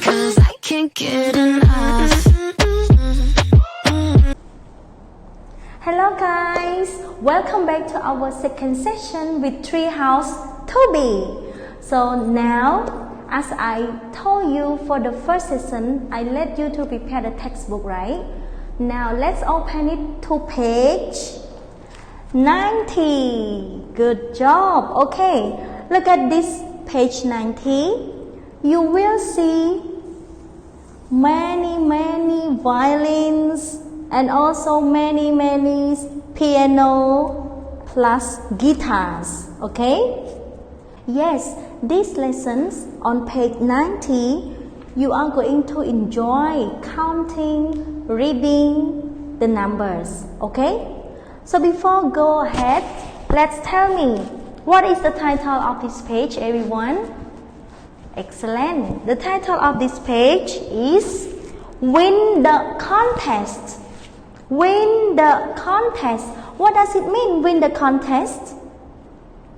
'cause I can't get enough. Hello guys, welcome back to our second session with Treehouse Toby. So now, as I told you for the first session, I let you to prepare the textbook, right? Now let's open it to page 90. Good job. Okay, look at this page 90. You will see many violins and also many piano plus guitars. Okay? Yes, these lessons on page 90 you are going to enjoy counting, reading the numbers. Okay? So before go ahead, let's tell me what is the title of this page, everyone? Excellent. The title of this page is Win the Contest. Win the contest. What does it mean, win the contest?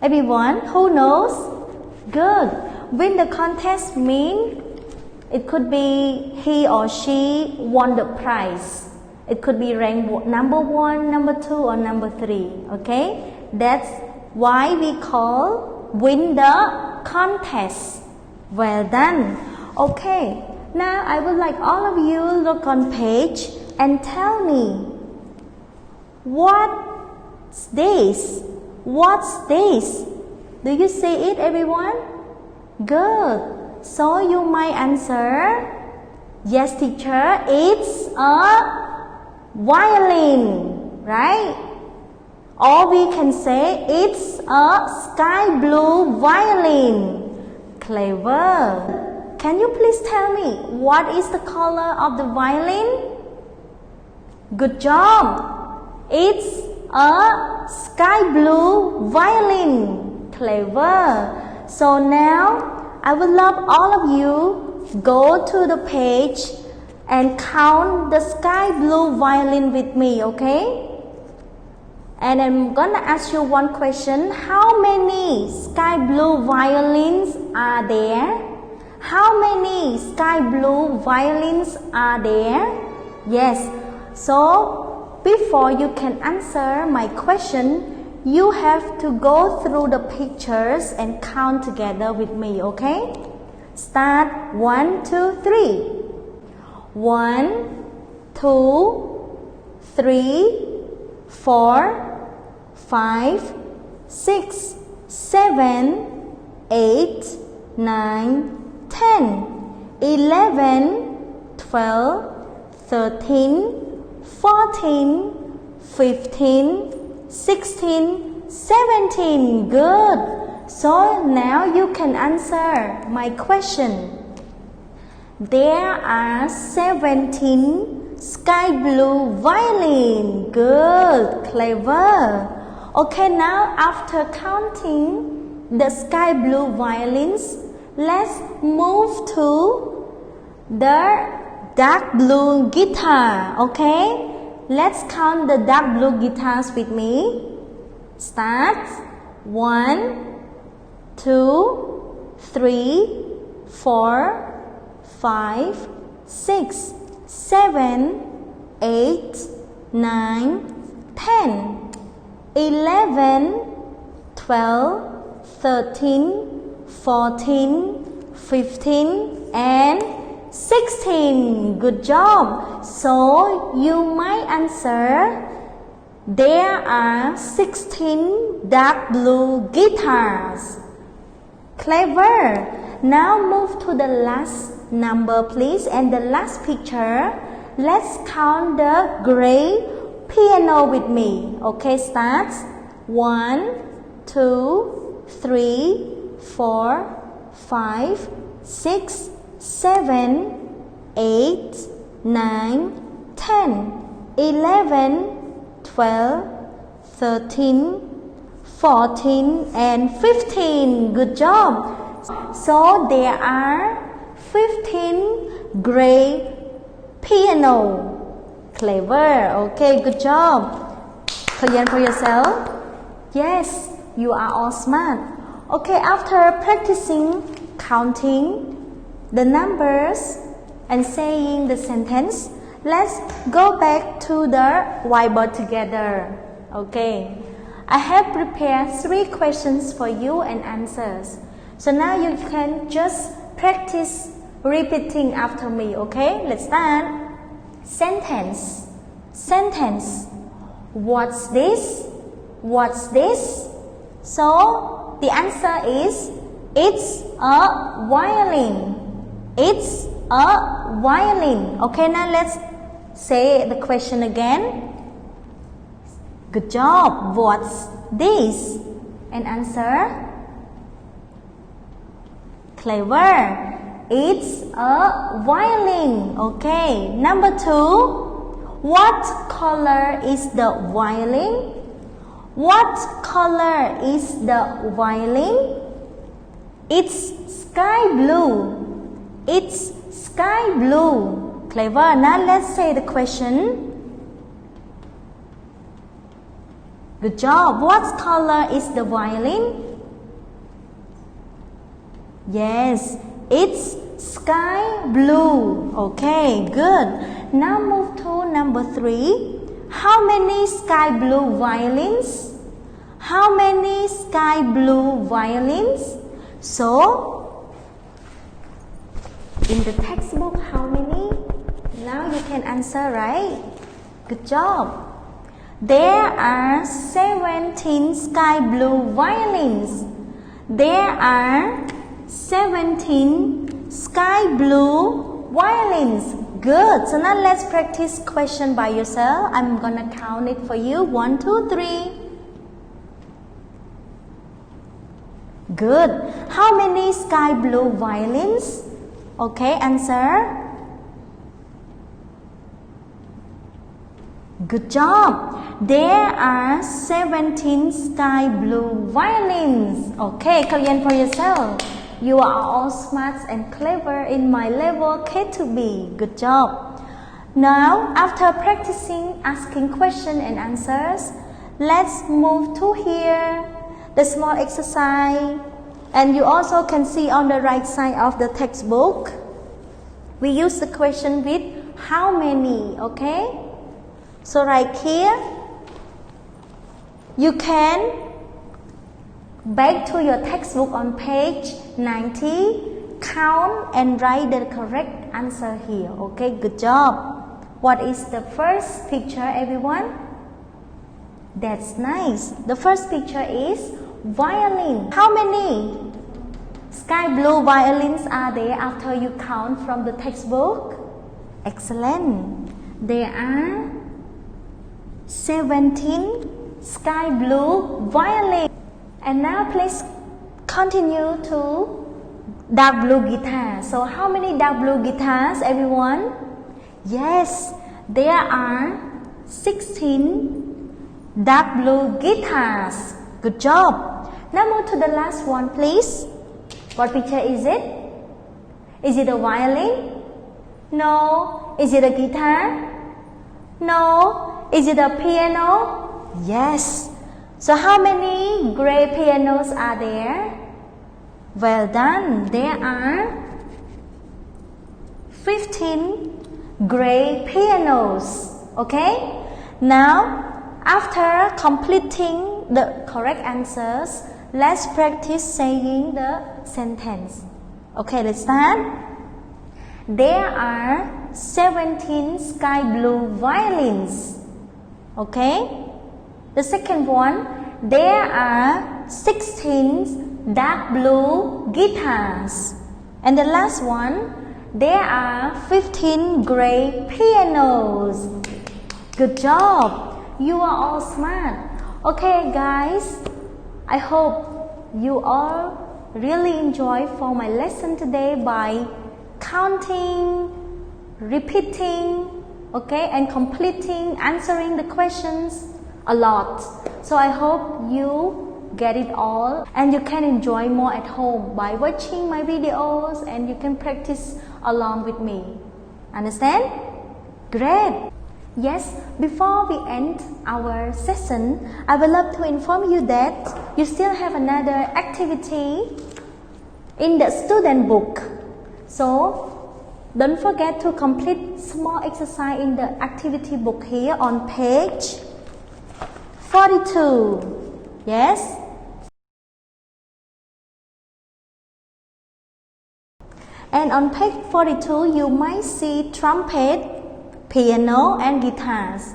Everyone who knows? Good. Win the contest means it could be he or she won the prize. It could be rank number 1, number 2 or number 3. Okay? That's why we call win the contest. Well done. Okay. Now I would like all of you look on page and tell me what's this? What's this? Do you see it, everyone? Good. So you might answer, yes teacher, it's a violin, right? Or we can say it's a sky blue violin. Clever. Can you please tell me what is the color of the violin? Good job. It's a sky blue violin. Clever. So now I would love all of you go to the page and count the sky blue violin with me, okay? And I'm gonna ask you one question. How many sky blue violins are there? How many sky blue violins are there? Yes. So before you can answer my question, you have to go through the pictures and count together with me, okay? Start 1, 2, 3. 1, 2, 3, 4, 5, 6, 7, 8, 9, 10, 11, 12, 13, 14, 15, 16, 17. Good. So now you can answer my question. There are 17 sky blue violin. Good. Clever. Okay, now after counting the sky blue violins, let's move to the dark blue guitar. Okay? Let's count the dark blue guitars with me. Start. 1, 2, 3, 4, 5, 6, 7, 8, 9, 10, 11, 12, 13, 14, 15, and 16. Good job. So you might answer, there are 16 dark blue guitars. Clever. Now move to the last number, please, and the last picture. Let's count the gray piano with me. Okay, start. 1, 2, 3, 4, 5, 6, 7, 8, 9, 10, 11, 12, 13, 14, and 15. Good job. So there are 15 gray piano. Clever. Okay, good job. Clear for yourself? Yes, you are all smart. Okay, after practicing counting, the numbers and saying the sentence, let's go back to the whiteboard together. Okay, I have prepared 3 questions for you and answers. So now you can just practice repeating after me. Okay, let's start. Sentence. Sentence. What's this? What's this? So the answer is, it's a violin. It's a violin. Okay, now let's say the question again. Good job. What's this? And answer. Clever. It's a violin. Okay. Number 2. What color is the violin? What color is the violin? It's sky blue. It's sky blue. Clever. Now let's say the question. Good job. What color is the violin? Yes, it's sky blue. Okay, good. Now move to number 3. How many sky blue violins? How many sky blue violins? So, in the textbook, how many? Now you can answer, right? Good job. There are 17 sky blue violins. There are 17 sky blue violins. Good. So now let's practice question by yourself. I'm gonna count it for you. 1, 2, 3. Good. How many sky blue violins? Okay, answer. Good job. There are 17 sky blue violins. Okay, comment for yourself. You are all smart and clever in my level K to B. Good job. Now, after practicing asking questions and answers, let's move to here, the small exercise. And you also can see on the right side of the textbook, we use the question with how many, okay? So right here, you can back to your textbook on page 90, count and write the correct answer here. Okay, good job. What is the first picture, everyone? That's nice. The first picture is violin. How many sky blue violins are there after you count from the textbook? Excellent. There are 17 sky blue violins. And now please continue to dark blue guitar. So how many dark blue guitars, everyone? Yes, there are 16 dark blue guitars. Good job. Now move to the last one, please. What picture is it? Is it a violin? No. Is it a guitar? No. Is it a piano? Yes. So how many gray pianos are there? Well done. There are 15 gray pianos. Okay? Now, after completing the correct answers, let's practice saying the sentence. Okay, let's start. There are 17 sky blue violins. Okay? The second one, there are 16 dark blue guitars. And the last one, there are 15 gray pianos. Good job. You are all smart. Okay, guys, I hope you all really enjoy for my lesson today by counting, repeating, okay, and completing, answering the questions a lot. So I hope you get it all and you can enjoy more at home by watching my videos and you can practice along with me. Understand? Great! Yes, before we end our session, I would love to inform you that you still have another activity in the student book. So don't forget to complete small exercise in the activity book here on page 42. Yes? And on page 42, you might see trumpet, piano, and guitars.